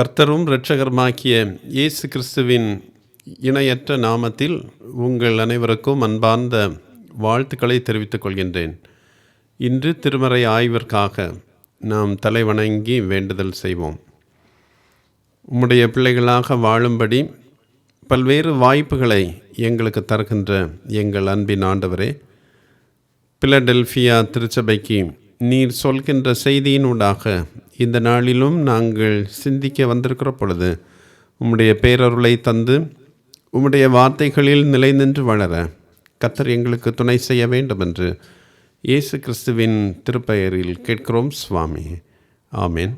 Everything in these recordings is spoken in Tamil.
கர்த்தரும் இரட்சகருமாகிய இயேசு கிறிஸ்துவின் இணையற்ற நாமத்தில் உங்கள் அனைவருக்கும் அன்பார்ந்த வாழ்த்துக்களை தெரிவித்துக் கொள்கின்றேன். இன்று திருமறை ஆய்விற்காக நாம் தலைவணங்கி வேண்டுதல் செய்வோம். உம்முடைய பிள்ளைகளாக வாழும்படி பல்வேறு வாய்ப்புகளை எங்களுக்கு தருகின்ற எங்கள் அன்பின் ஆண்டவரே, பிலடெல்பியா திருச்சபைக்கு நீர் சொல்கின்ற செய்தியினூடாக இந்த நாளிலும் நாங்கள் சிந்திக்க வந்திருக்கிற பொழுது உம்முடைய பேரருளை தந்து உம்முடைய வார்த்தைகளில் நிலை நின்று வளர கர்த்தர் எங்களுக்கு துணை செய்ய வேண்டும் என்று இயேசு கிறிஸ்துவின் திருப்பெயரில் கேட்கிறோம் சுவாமி. ஆமேன்.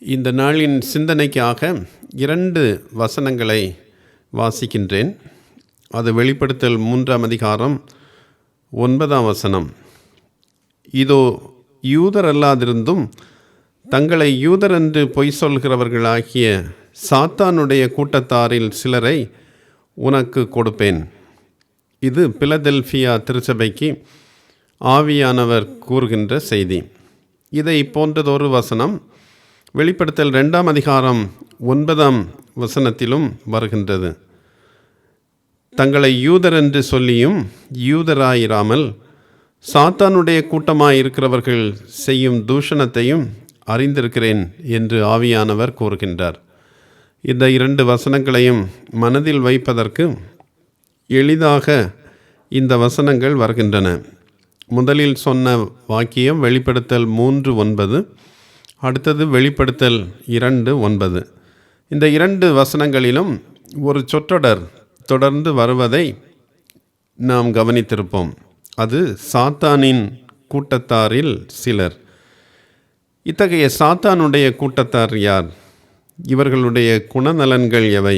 இந்த நாளின் சிந்தனைக்காக 2 வசனங்களை வாசிக்கின்றேன். அது வெளிப்படுத்தல் 3ஆம் அதிகாரம் 9ஆம் வசனம். இதோ யூதர் அல்லாதிருந்தும் தங்களை யூதர் என்று பொய் சொல்கிறவர்களாகிய சாத்தானுடைய கூட்டத்தாரில் சிலரை உனக்கு கொடுப்பேன். இது பிலதெல்பியா திருச்சபைக்கு ஆவியானவர் கூறுகின்ற செய்தி. இதை போன்றதொரு வசனம் வெளிப்படுத்தல் 2ஆம் அதிகாரம் 9ஆம் வசனத்திலும் வருகின்றது. தங்களை யூதர் என்று சொல்லியும் யூதராயிராமல் சாத்தானுடைய கூட்டமாயிருக்கிறவர்கள் செய்யும் தூஷணத்தையும் அறிந்திருக்கிறேன் என்று ஆவியானவர் கூறுகின்றார். இந்த 2 வசனங்களையும் மனதில் வைப்பதற்கு எளிதாக இந்த வசனங்கள் வருகின்றன. முதலில் சொன்ன வாக்கியம் வெளிப்படுத்தல் 3:9, அடுத்தது வெளிப்படுத்தல் 2:9. இந்த 2 வசனங்களிலும் ஒரு சொற்றொடர் தொடர்ந்து வருவதை நாம் கவனித்திருப்போம். அது சாத்தானின் கூட்டத்தாரில் சிலர். இத்தகைய சாத்தானுடைய கூட்டத்தார் யார்? இவர்களுடைய குணநலன்கள் எவை?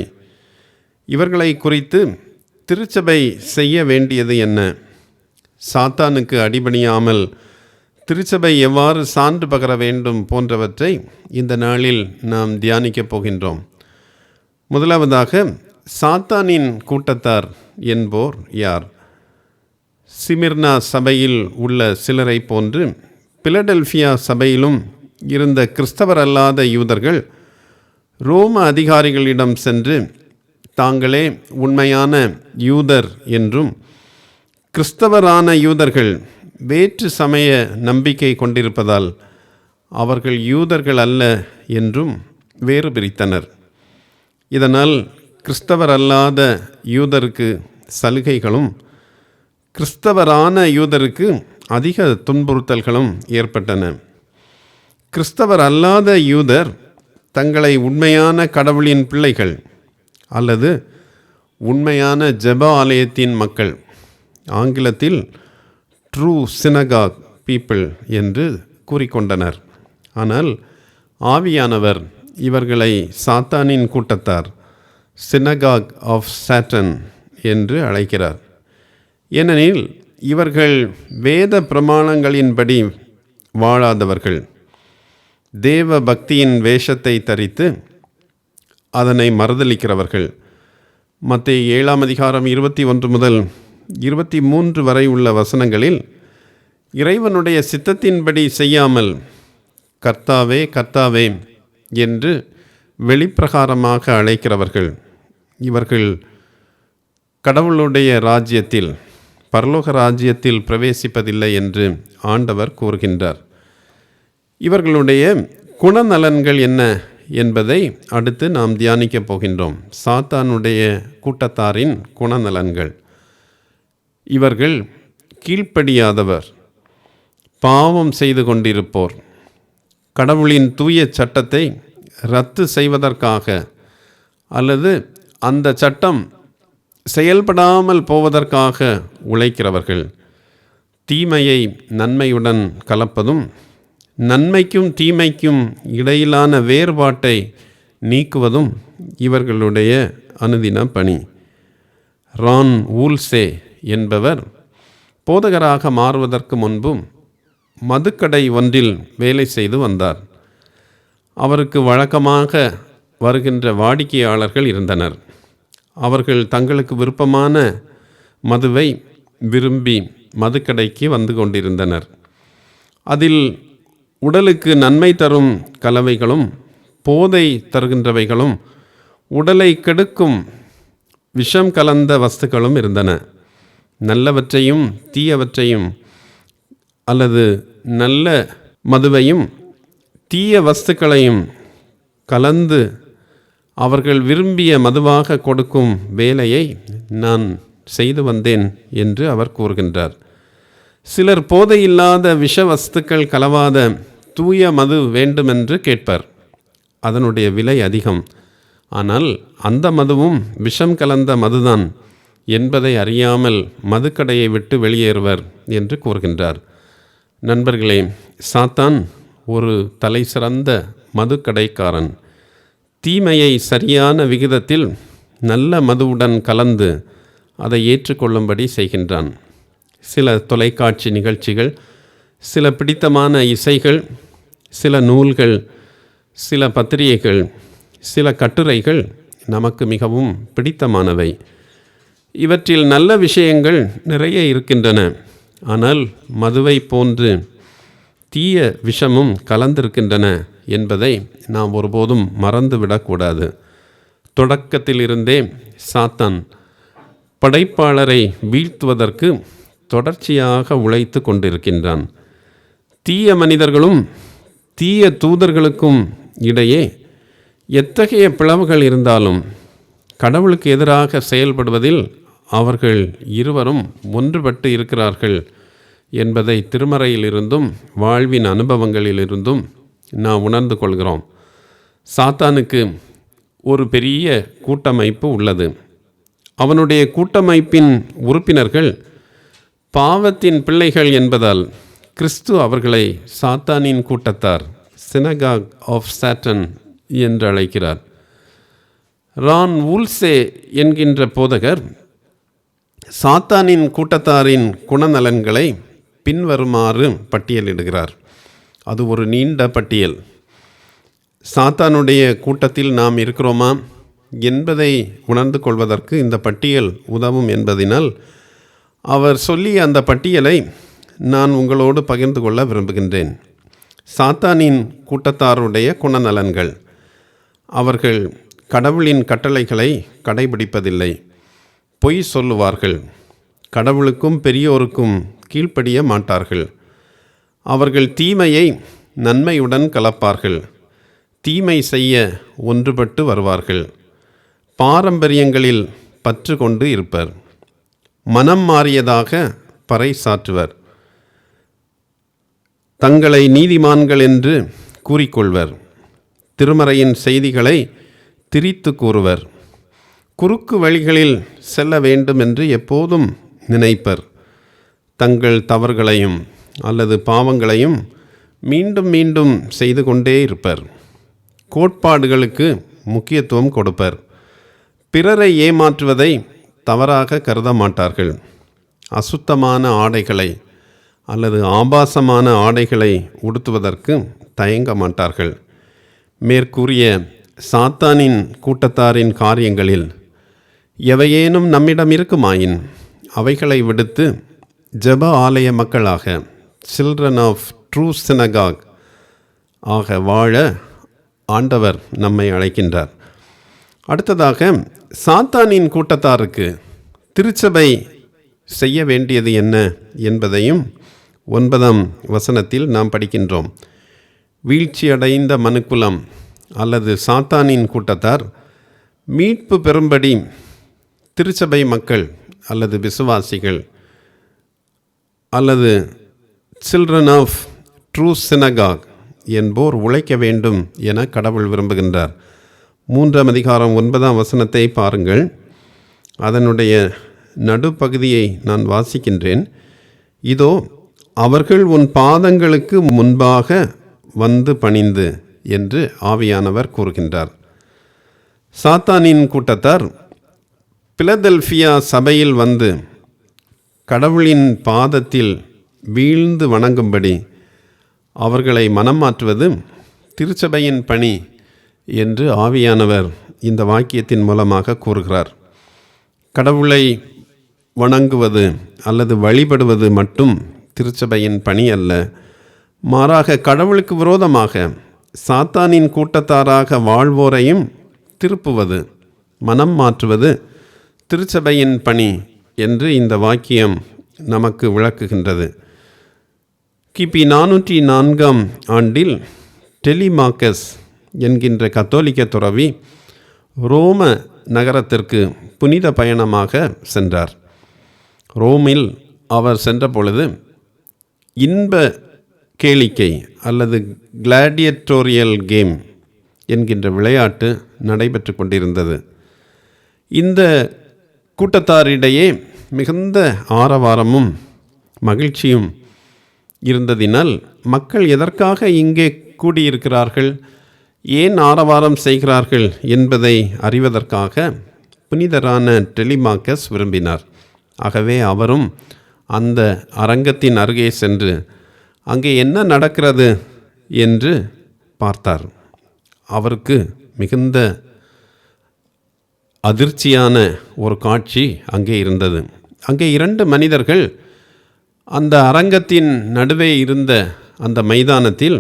இவர்களை குறித்து திருச்சபை செய்ய வேண்டியது என்ன? சாத்தானுக்கு அடிபணியாமல் திருச்சபை எவ்வாறு சான்று பகர வேண்டும் போன்றவற்றை இந்த நாளில் நாம் தியானிக்கப் போகின்றோம். முதலாவதாக, சாத்தானின் கூட்டத்தார் என்போர் யார்? சிமிர்னா சபையில் உள்ள சிலரை போன்று பிலடெல்பியா சபையிலும் இருந்த கிறிஸ்தவர் அல்லாத யூதர்கள் ரோம அதிகாரிகளிடம் சென்று தாங்களே உண்மையான யூதர் என்றும் கிறிஸ்தவரான யூதர்கள் வேற்று சமய நம்பிக்கை கொண்டிருப்பதால் அவர்கள் யூதர்கள் அல்ல என்றும் வேறு பிரித்தனர். இதனால் கிறிஸ்தவர் அல்லாத யூதருக்கு சலுகைகளும் கிறிஸ்தவரான யூதருக்கு அதிக துன்புறுத்தல்களும் ஏற்பட்டன. கிறிஸ்தவர் அல்லாத யூதர் தங்களை உண்மையான கடவுளின் பிள்ளைகள் அல்லது உண்மையான ஜெப ஆலயத்தின் மக்கள், ஆங்கிலத்தில் ட்ரூ சினகாக் பீப்பிள் என்று கூறிக்கொண்டனர். ஆனால் ஆவியானவர் இவர்களை சாத்தானின் கூட்டத்தார், சினகாக் ஆஃப் சாட்டன் என்று அழைக்கிறார். ஏனெனில் இவர்கள் வேத பிரமாணங்களின்படி வாழாதவர்கள், தேவ பக்தியின் வேஷத்தை தரித்து அதனை மறுதலிக்கிறவர்கள். மத்தேயு 7ஆம் அதிகாரம் 21 முதல் 23 வரை உள்ள வசனங்களில் இறைவனுடைய சித்தத்தின்படி செய்யாமல் கர்த்தாவே கர்த்தாவே என்று வெளிப்பிரகாரமாக அழைக்கிறவர்கள். இவர்கள் கடவுளுடைய ராஜ்யத்தில், பரலோக ராஜ்யத்தில் பிரவேசிப்பதில்லை என்று ஆண்டவர் கூறுகின்றார். இவர்களுடைய குணநலன்கள் என்ன என்பதை அடுத்து நாம் தியானிக்கப் போகின்றோம். சாத்தானுடைய கூட்டத்தாரின் குணநலன்கள். இவர்கள் கீழ்ப்படியாதவர், பாவம் செய்து கொண்டிருப்போர், கடவுளின் தூய சட்டத்தை ரத்து செய்வதற்காக அல்லது அந்த சட்டம் செயல்படாமல் போவதற்காக உழைக்கிறவர்கள், தீமையை நன்மையுடன் கலப்பதும் நன்மைக்கும் தீமைக்கும் இடையிலான வேறுபாட்டை நீக்குவதும் இவர்களுடைய அனுதின பணி. ரான் வூல்சே என்பவர் போதகராக மாறுவதற்கு முன்பும் மதுக்கடை ஒன்றில் வேலை செய்து வந்தார். அவருக்கு வழக்கமாக வருகின்ற வாடிக்கையாளர்கள் இருந்தனர். அவர்கள் தங்களுக்கு விருப்பமான மதுவை விரும்பி மதுக்கடைக்கு வந்து கொண்டிருந்தனர். அதில் உடலுக்கு நன்மை தரும் கலவைகளும் போதை தருகின்றவைகளும் உடலை கெடுக்கும் விஷம் கலந்த வஸ்துக்களும் இருந்தன. நல்லவற்றையும் தீயவற்றையும் அல்லது நல்ல மதுவையும் தீய வஸ்துக்களையும் கலந்து அவர்கள் விரும்பிய மதுவாக கொடுக்கும் வேலையை நான் செய்து வந்தேன் என்று அவர் கூறுகின்றார். சிலர் போதையில்லாத விஷ வஸ்துக்கள் கலவாத தூய மது வேண்டுமென்று கேட்பர். அதனுடைய விலை அதிகம். ஆனால் அந்த மதுவும் விஷம் கலந்த மதுதான் என்பதை அறியாமல் மதுக்கடையை விட்டு வெளியேறுவர் என்று கூறுகின்றார். நண்பர்களே, சாத்தான் ஒரு தலை சிறந்த மதுக்கடைக்காரன். தீமையை சரியான விகிதத்தில் நல்ல மதுவுடன் கலந்து அதை ஏற்றுக்கொள்ளும்படி செய்கின்றான். சில தொலைக்காட்சி நிகழ்ச்சிகள், சில பிடித்தமான இசைகள், சில நூல்கள், சில பத்திரிகைகள், சில கட்டுரைகள் நமக்கு மிகவும் பிடித்தமானவை. இவற்றில் நல்ல விஷயங்கள் நிறைய இருக்கின்றன. ஆனால் மதுவை போன்று தீய விஷமும் கலந்திருக்கின்றன என்பதை நாம் ஒருபோதும் மறந்துவிடக்கூடாது. தொடக்கத்திலிருந்தே சாத்தான் படைப்பாளரை வீழ்த்துவதற்கு தொடர்ச்சியாக உழைத்து கொண்டிருக்கின்றான். தீய மனிதர்களும் தீய தூதர்களுக்கும் இடையே எத்தகைய பிளவுகள் இருந்தாலும் கடவுளுக்கு எதிராக செயல்படுவதில் அவர்கள் இருவரும் ஒன்றுபட்டு இருக்கிறார்கள் என்பதை திருமறையிலிருந்தும் வாழ்வின் அனுபவங்களிலிருந்தும் நாம் உணர்ந்து கொள்கிறோம். சாத்தானுக்கு ஒரு பெரிய கூட்டமைப்பு உள்ளது. அவனுடைய கூட்டமைப்பின் உறுப்பினர்கள் பாவத்தின் பிள்ளைகள் என்பதால் கிறிஸ்து அவர்களை சாத்தானின் கூட்டத்தார், சினகாக் ஆஃப் சாட்டன் என்று அழைக்கிறார். ரான் வூல்சே என்கின்ற போதகர் சாத்தானின் கூட்டத்தாரின் குணநலன்களை பின்வருமாறு பட்டியலிடுகிறார். அது ஒரு நீண்ட பட்டியல். சாத்தானுடைய கூட்டத்தில் நாம் இருக்கிறோமா என்பதை உணர்ந்து கொள்வதற்கு இந்த பட்டியல் உதவும் என்பதினால் அவர் சொல்லிய அந்த பட்டியலை நான் உங்களோடு பகிர்ந்து கொள்ள விரும்புகின்றேன். சாத்தானின் கூட்டத்தாருடைய குணநலன்கள்: அவர்கள் கடவுளின் கட்டளைகளை கடைபிடிப்பதில்லை, பொய் சொல்லுவார்கள், கடவுளுக்கும் பெரியோருக்கும் கீழ்ப்படிய மாட்டார்கள், அவர்கள் தீமையை நன்மையுடன் கலப்பார்கள், தீமை செய்ய ஒன்றுபட்டு வருவார்கள், பாரம்பரியங்களில் பற்று கொண்டு இருப்பர், மனம் மாறியதாக பறைசாற்றுவர், தங்களை நீதிமான்கள் என்று கூறிக்கொள்வர், திருமறையின் செய்திகளை திரித்து கூறுவர், குறுக்கு வழிகளில் செல்ல வேண்டும் என்று எப்போதும் நினைப்பர், தங்கள் தவறுகளையும் அல்லது பாவங்களையும் மீண்டும் மீண்டும் செய்து கொண்டே இருப்பர், கோட்பாடுகளுக்கு முக்கியத்துவம் கொடுப்பர், பிறரை ஏமாற்றுவதை தவறாக கருத மாட்டார்கள், அசுத்தமான ஆடைகளை அல்லது ஆபாசமான ஆடைகளை உடுத்துவதற்கு தயங்க மாட்டார்கள். மேற்கூறிய சாத்தானின் கூட்டத்தாரின் காரியங்களில் எவையேனும் நம்மிடம் இருக்குமாயின் அவைகளை விடுத்து ஜெப ஆலய மக்களாக, சில்ட்ரன் ஆஃப் ட்ரூ சினகாக் ஆக வாழ ஆண்டவர் நம்மை அழைக்கின்றார். அடுத்ததாக, சாத்தானின் கூட்டத்தாருக்கு திருச்சபை செய்ய வேண்டியது என்ன என்பதையும் 9ஆம் வசனத்தில் நாம் படிக்கின்றோம். வீழ்ச்சியடைந்த மனுக்குலம் அல்லது சாத்தானின் கூட்டத்தார் மீட்பு பெறும்படி திருச்சபை மக்கள் அல்லது விசுவாசிகள் அல்லது சில்ட்ரன் ஆஃப் ட்ரூ சினகாக் என்போர் உழைக்க வேண்டும் என கடவுள் விரும்புகின்றார். 3ஆம் அதிகாரம் 9ஆம் வசனத்தை பாருங்கள். அதனுடைய நடுப்பகுதியை நான் வாசிக்கின்றேன். இதோ, அவர்கள் உன் பாதங்களுக்கு முன்பாக வந்து பணிந்து என்று ஆவியானவர் கூறுகின்றார். சாத்தானின் கூட்டத்தார் பிலதெல்பியா சபையில் வந்து கடவுளின் பாதத்தில் வீழ்ந்து வணங்கும்படி அவர்களை மனம் மாற்றுவது திருச்சபையின் பணி என்று ஆவியானவர் இந்த வாக்கியத்தின் மூலமாக கூறுகிறார். கடவுளை வணங்குவது அல்லது வழிபடுவது மட்டும் திருச்சபையின் பணி அல்ல, மாறாக கடவுளுக்கு விரோதமாக சாத்தானின் கூட்டத்தாராக வாழ்வோரையும் திருப்புவது, மனம் மாற்றுவது திருச்சபையின் பணி என்று இந்த வாக்கியம் நமக்கு விளக்குகின்றது. கிபி 404 ஆண்டில் டெலிமாக்கஸ் என்கின்ற கத்தோலிக்க துறவி ரோம நகரத்திற்கு புனித பயணமாக சென்றார். ரோமில் அவர் சென்ற பொழுது இன்ப கேளிக்கை அல்லது கிளாடியட்டோரியல் கேம் என்கின்ற விளையாட்டு நடைபெற்று கொண்டிருந்தது. இந்த கூட்டத்தாரிடையே மிகுந்த ஆரவாரமும் மகிழ்ச்சியும் இருந்ததினால் மக்கள் எதற்காக இங்கே கூடியிருக்கிறார்கள், ஏன் ஆரவாரம் செய்கிறார்கள் என்பதை அறிவதற்காக புனிதரான டெலிமாக்கஸ் விரும்பினார். ஆகவே அவரும் அந்த அரங்கத்தின் அருகே சென்று அங்கே என்ன நடக்கிறது என்று பார்த்தார். அவருக்கு மிகுந்த அதிர்ச்சியான ஒரு காட்சி அங்கே இருந்தது. அங்கே 2 மனிதர்கள் அந்த அரங்கத்தின் நடுவே இருந்த அந்த மைதானத்தில்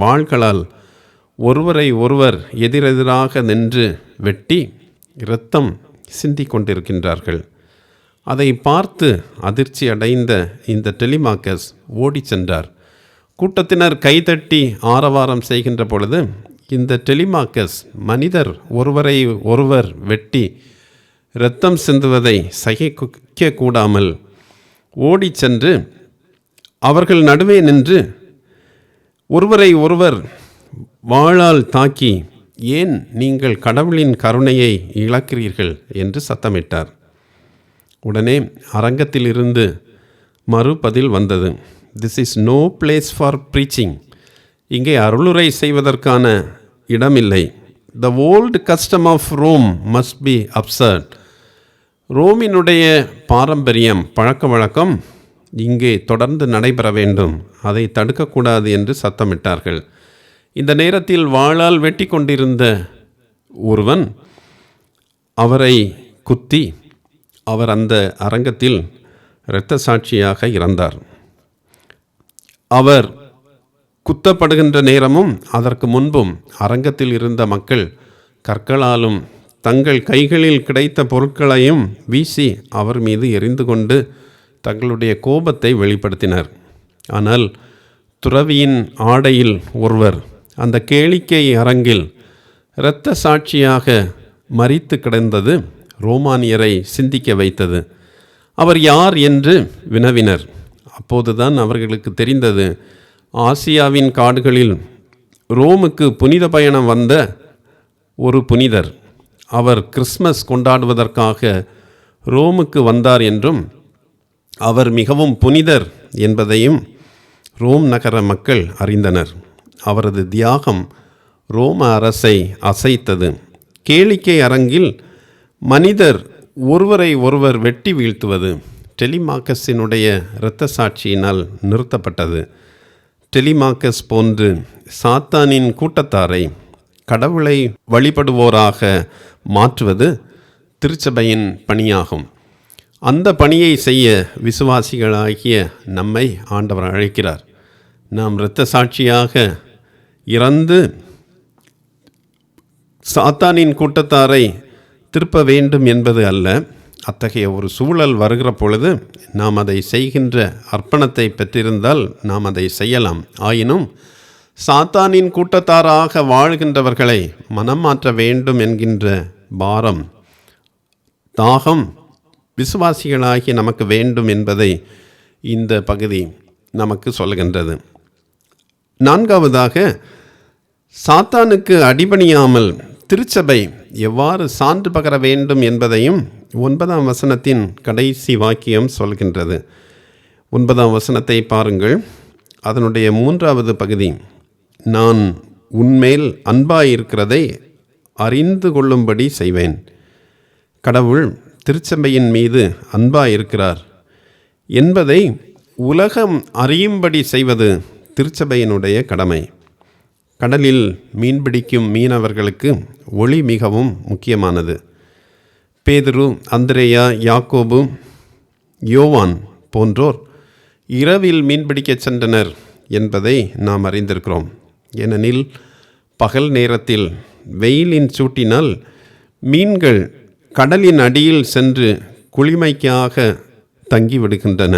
வாள்களால் ஒருவரை ஒருவர் எதிரெதிராக நின்று வெட்டி இரத்தம் சிந்தி கொண்டிருக்கின்றார்கள். அதை பார்த்து அதிர்ச்சி அடைந்த இந்த டெலிமாக்கஸ் ஓடி சென்றார். கூட்டத்தினர் கைதட்டி ஆரவாரம் செய்கின்ற பொழுது இந்த டெலிமாக்கஸ் மனிதர் ஒருவரை ஒருவர் வெட்டி இரத்தம் சிந்துவதை சகிக்க கூடாமல் ஓடி சென்று அவர்கள் நடுவே நின்று ஒருவரை ஒருவர் வாளால் தாக்கி, ஏன் நீங்கள் கடவுளின் கருணையை இழக்கிறீர்கள் என்று சத்தமிட்டார். உடனே அரங்கத்திலிருந்து மறுபதில் வந்தது, this is no place for preaching. இங்கே அருளுரை செய்வதற்கான இடமில்லை. The old custom of Rome must be absurd. ரோமினுடைய பாரம்பரியம், பழக்க வழக்கம் இங்கே தொடர்ந்து நடைபெற வேண்டும், அதை தடுக்கக்கூடாது என்று சத்தமிட்டார்கள். இந்த நேரத்தில் வாளால் வெட்டி கொண்டிருந்த ஒருவன் அவரை குத்தி அவர் அந்த அரங்கத்தில் இரத்த சாட்சியாக இறந்தார். அவர் குத்தப்படுகின்ற நேரமும் அதற்கு முன்பும் அரங்கத்தில் இருந்த மக்கள் கற்களாலும் தங்கள் கைகளில் கிடைத்த பொருட்களையும் வீசி அவர் மீது எறிந்து கொண்டு தங்களுடைய கோபத்தை வெளிப்படுத்தினர். ஆனால் துறவியின் ஆடையில் ஒருவர் அந்த கேளிக்கை அரங்கில் இரத்த சாட்சியாக மரித்து கிடந்தது ரோமானியரை சிந்திக்க வைத்தது. அவர் யார் என்று வினவினர். அப்போதுதான் அவர்களுக்கு தெரிந்தது, ஆசியாவின் காடுகளில் ரோமுக்கு புனித பயணம் வந்த ஒரு புனிதர். அவர் கிறிஸ்மஸ் கொண்டாடுவதற்காக ரோமுக்கு வந்தார் என்றும் அவர் மிகவும் புனிதர் என்பதையும் ரோம் நகர மக்கள் அறிந்தனர். அவரது தியாகம் ரோம அரசை அசைத்தது. கேளிக்கை அரங்கில் மனிதர் ஒருவரை ஒருவர் வெட்டி வீழ்த்துவது டெலிமாக்கஸினுடைய இரத்த சாட்சியினால் நிறுத்தப்பட்டது. டெலிமாக்கஸ் போன்று சாத்தானின் கூட்டத்தாரை கடவுளை வழிபடுவோராக மாற்றுவது திருச்சபையின் பணியாகும். அந்த பணியை செய்ய விசுவாசிகளாகிய நம்மை ஆண்டவர் அழைக்கிறார். நாம் இரத்த சாட்சியாக இறந்து சாத்தானின் கூட்டத்தாரை திருப்ப வேண்டும் என்பது அல்ல. அத்தகைய ஒரு சூழல் வருகிற பொழுது நாம் அதை செய்கின்ற அர்ப்பணத்தை பெற்றிருந்தால் நாம் அதை செய்யலாம். ஆயினும் சாத்தானின் கூட்டத்தாராக வாழ்கின்றவர்களை மனம் மாற்ற வேண்டும் என்கின்ற பாரம், தாகம் விசுவாசிகளாகி நமக்கு வேண்டும் என்பதை இந்த பகுதி நமக்கு சொல்கின்றது. 4வதாக, சாத்தானுக்கு அடிபணியாமல் திருச்சபை எவ்வாறு சான்று பகர வேண்டும் என்பதையும் 9ஆம் வசனத்தின் கடைசி வாக்கியம் சொல்கின்றது. 9ஆம் வசனத்தை பாருங்கள். அதனுடைய 3வது பகுதி, நான் உன்மேல் அன்பாயிருக்கிறதை அறிந்து கொள்ளும்படி செய்வேன். கடவுள் திருச்சபையின் மீது அன்பாயிருக்கிறார் என்பதை உலகம் அறியும்படி செய்வது திருச்சபையினுடைய கடமை. கடலில் மீன்பிடிக்கும் மீனவர்களுக்கு ஒளி மிகவும் முக்கியமானது. பேதுரு, அந்திரேயா, யாக்கோபு, யோவான் போன்றோர் இரவில் மீன்பிடிக்கச் சென்றனர். என்பதை நாம் அறிந்திருக்கிறோம். ஏனெனில் பகல் நேரத்தில் வெயிலின் சூட்டினால் மீன்கள் கடலின் அடியில் சென்று குளிமைக்காக தங்கிவிடுகின்றன.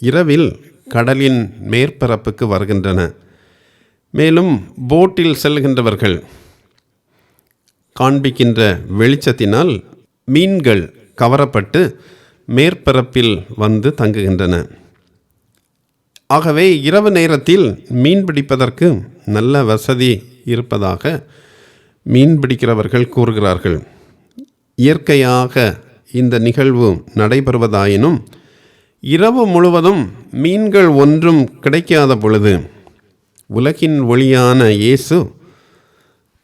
இரவில் கடலின் மேற்பரப்புக்கு வருகின்றன. மேலும் போட்டில் செல்கின்றவர்கள் காண்பிக்கின்ற வெளிச்சத்தினால் மீன்கள் கவரப்பட்டு மேற்பரப்பில் வந்து தங்குகின்றன. ஆகவே இரவு நேரத்தில் மீன் பிடிப்பதற்கு நல்ல வசதி இருப்பதாக மீன் பிடிக்கிறவர்கள் கூறுகிறார்கள். இயற்கையாக இந்த நிகழ்வு நடைபெறுவதாயினும் இரவு முழுவதும் மீன்கள் ஒன்றும் கிடைக்காத பொழுது உலகின் ஒளியான இயேசு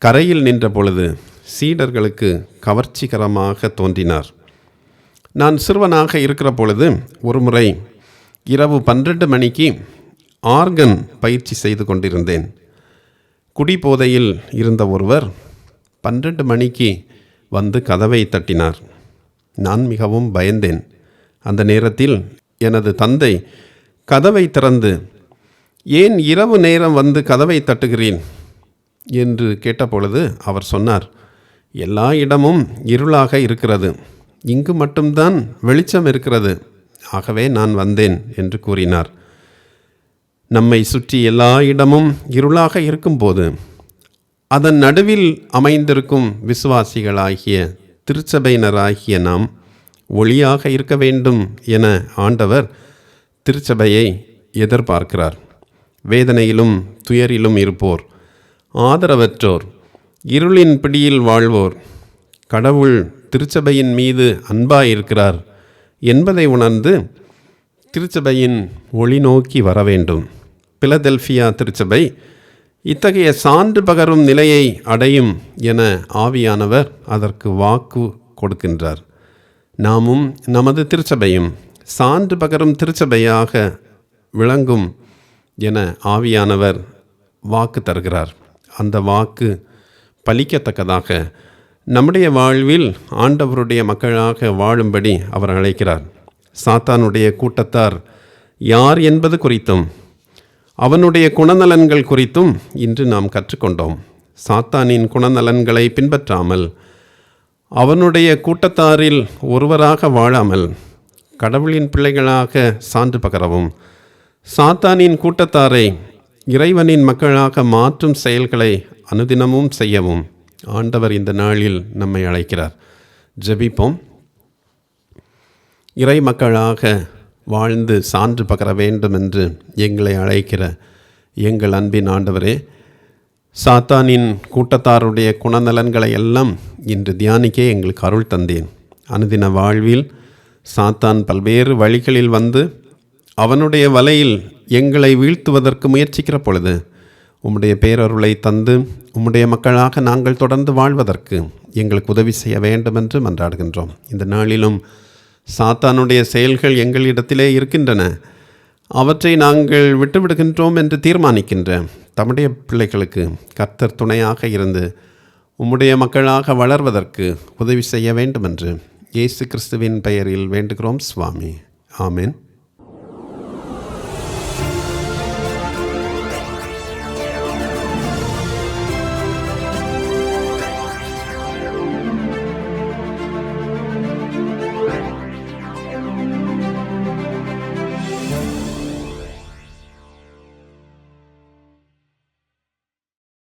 கரையில் நின்ற பொழுது சீடர்களுக்கு கவர்ச்சிகரமாக தோன்றினார். நான் சிறுவனாக இருக்கிற பொழுது ஒரு முறை இரவு 12 மணிக்கு ஆர்கன் பயிற்சி செய்து கொண்டிருந்தேன். குடிபோதையில் இருந்த ஒருவர் 12 மணிக்கு வந்து கதவை தட்டினார். நான் மிகவும் பயந்தேன். அந்த நேரத்தில் எனது தந்தை கதவை திறந்து, ஏன் இரவு நேரம் வந்து கதவை தட்டுகிறேன் என்று கேட்டபொழுது அவர் சொன்னார், எல்லா இடமும் இருளாக இருக்கிறது, இங்கு மட்டும்தான் வெளிச்சம் இருக்கிறது, ஆகவே நான் வந்தேன் என்று கூறினார். நம்மை சுற்றி எல்லா இடமும் இருளாக இருக்கும்போது அதன் நடுவில் அமைந்திருக்கும் விசுவாசிகளாகிய திருச்சபையினராகிய நாம் ஒளியாக இருக்க வேண்டும் என ஆண்டவர் திருச்சபையை எதிர்பார்க்கிறார். வேதனையிலும் துயரிலும் இருப்போர், ஆதரவற்றோர், இருளின் பிடியில் வாழ்வோர் கடவுள் திருச்சபையின் மீது அன்பாயிருக்கிறார் என்பதை உணர்ந்து திருச்சபையின் ஒளி நோக்கி வர வேண்டும். பிலதெல்பியா திருச்சபை இத்தகைய சான்று பகரும் நிலையை அடையும் என ஆவியானவர் அதற்கு வாக்கு கொடுக்கின்றார். நாமும் நமது திருச்சபையும் சான்று பகரும் திருச்சபையாக விளங்கும் என ஆவியானவர் வாக்கு தருகிறார். அந்த வாக்கு பலிக்கத்தக்கதாக நம்முடைய வாழ்வில் ஆண்டவருடைய மக்களாக வாழும்படி அவர் அழைக்கிறார். சாத்தானுடைய கூட்டத்தார் யார் என்பது குறித்தும் அவனுடைய குணநலன்கள் குறித்தும் இன்று நாம் கற்றுக்கொண்டோம். சாத்தானின் குணநலன்களை பின்பற்றாமல் அவனுடைய கூட்டத்தாரில் ஒருவராக வாழாமல் கடவுளின் பிள்ளைகளாக சான்று பகரவும், சாத்தானின் கூட்டத்தாரை இறைவனின் மக்களாக மாற்றும் செயல்களை அனுதினமும் செய்யவும் ஆண்டவர் இந்த நாளில் நம்மை அழைக்கிறார். ஜெபிப்போம். இறை மக்களாக வாழ்ந்து சான்று பகர வேண்டும் என்று எங்களை அழைக்கிற எங்கள் அன்பின் ஆண்டவரே, சாத்தானின் கூட்டத்தாருடைய குணநலன்களை எல்லாம் இன்று தியானிக்க எங்களுக்கு அருள் தந்தேன். அனுதின வாழ்வில் சாத்தான் பல்வேறு வழிகளில் வந்து அவனுடைய வலையில் எங்களை வீழ்த்துவதற்கு முயற்சிக்கிற பொழுது உம்முடைய பேரருளை தந்து உம்முடைய மக்களாக நாங்கள் தொடர்ந்து வாழ்வதற்கு எங்களுக்கு உதவி செய்ய வேண்டும் என்று மன்றாடுகின்றோம். இந்த நாளிலும் சாத்தானுடைய செயல்கள் எங்களிடத்திலே இருக்கின்றன, அவற்றை நாங்கள் விட்டுவிடுகின்றோம் என்று தீர்மானிக்கின்ற தம்முடைய பிள்ளைகளுக்கு கர்த்தர் துணையாக இருந்து உம்முடைய மக்களாக வளர்வதற்கு உதவி செய்ய வேண்டும் என்று இயேசு கிறிஸ்துவின் பெயரில் வேண்டுகிறோம் சுவாமி. ஆமென்.